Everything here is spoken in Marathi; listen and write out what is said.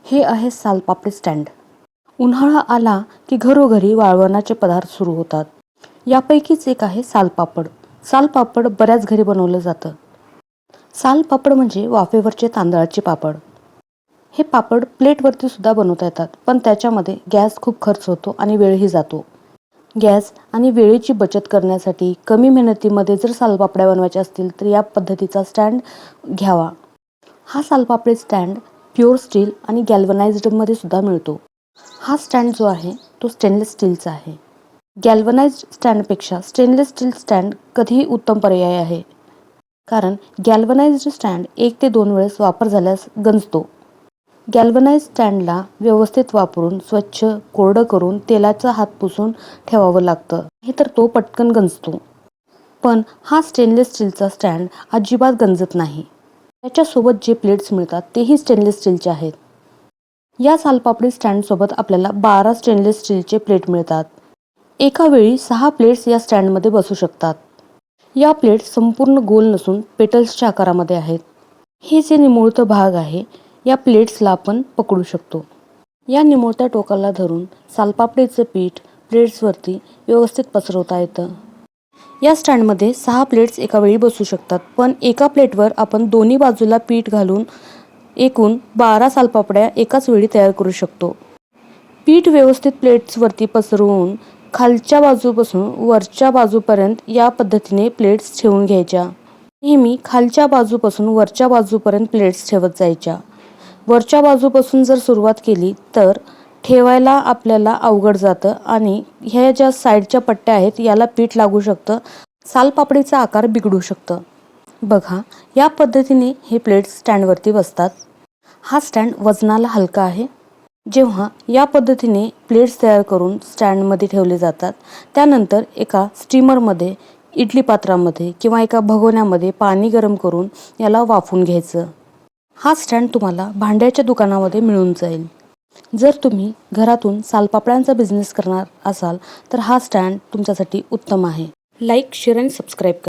हे आहे सालपापडी स्टँड. उन्हाळा आला की घरोघरी वाळवणाचे पदार्थ सुरू होतात. यापैकीच एक आहे सालपापड. सालपापड बऱ्याच घरी बनवलं जातं. सालपापड म्हणजे वाफेवरचे तांदळाचे पापड. हे पापड प्लेटवरती सुद्धा बनवता येतात, पण त्याच्यामध्ये गॅस खूप खर्च होतो आणि वेळही जातो. गॅस आणि वेळेची बचत करण्यासाठी कमी मेहनतीमध्ये जर सालपापड्या बनवायच्या असतील तर या पद्धतीचा स्टँड घ्यावा. हा सालपापडी स्टँड प्युअर स्टील आणि गॅल्वनाइज्डमध्ये सुद्धा मिळतो. हा स्टँड जो आहे तो स्टेनलेस स्टीलचा आहे. गॅल्वनाइज्ड स्टँडपेक्षा स्टेनलेस स्टील स्टँड कधीही उत्तम पर्याय आहे, कारण गॅल्वनाइज्ड स्टँड 1 ते 2 वेळेस वापर झाल्यास गंजतो. गॅल्वनाइज्ड स्टँडला व्यवस्थित वापरून स्वच्छ कोरडं करून तेलाचा हात पुसून ठेवावं लागतं, नाहीतर तो पटकन गंजतो. पण हा स्टेनलेस स्टीलचा स्टँड अजिबात गंजत नाही. त्याच्यासोबत जे प्लेट्स मिळतात तेही स्टेनलेस स्टीलचे आहेत. या सालपापडी स्टँडसोबत आपल्याला 12 स्टेनलेस स्टीलचे प्लेट मिळतात. एका वेळी 6 प्लेट्स या स्टँडमध्ये बसू शकतात. या प्लेट संपूर्ण गोल नसून पेटल्सच्या आकारामध्ये आहेत. हे जे निमुळतं भाग आहे या प्लेट्सला आपण पकडू शकतो. या निमुळत्या टोकाला धरून सालपापडीचं पीठ प्लेट्सवरती व्यवस्थित पसरवता येतं. या स्टँडमध्ये 6 प्लेट्स एका वेळी बसू शकतात, पण एका प्लेटवर आपण दोन्ही बाजूला पीठ घालून एकूण 12 सालपापड्या एकाच वेळी तयार करू शकतो. पीठ व्यवस्थित प्लेट्सवरती पसरवून खालच्या बाजूपासून वरच्या बाजूपर्यंत या पद्धतीने प्लेट्स ठेवून घ्यायच्या. नेहमी खालच्या बाजूपासून वरच्या बाजूपर्यंत प्लेट्स ठेवत जायच्या. वरच्या बाजूपासून जर सुरुवात केली तर ठेवायला आपल्याला अवघड जातं आणि ह्या ज्या साईडच्या पट्ट्या आहेत याला पीठ लागू शकतं. सालपापडीचा आकार बिघडू शकतं. बघा, या पद्धतीने हे प्लेट्स स्टँडवरती बसतात. हा स्टँड वजनाला हलका आहे. जेव्हा या पद्धतीने प्लेट्स तयार करून स्टँडमध्ये ठेवले जातात, त्यानंतर एका स्टीमरमध्ये, इडली पात्रामध्ये किंवा एका भगोन्यामध्ये पाणी गरम करून याला वाफवून घ्यायचं. हा स्टँड तुम्हाला भांड्याच्या दुकानामध्ये मिळून जाईल. जर तुम्ही घरातून सालपापड्यांचा बिझनेस करणार असाल तर हा स्टँड तुमच्यासाठी उत्तम आहे. लाईक, शेअर आणि सबस्क्राईब करा.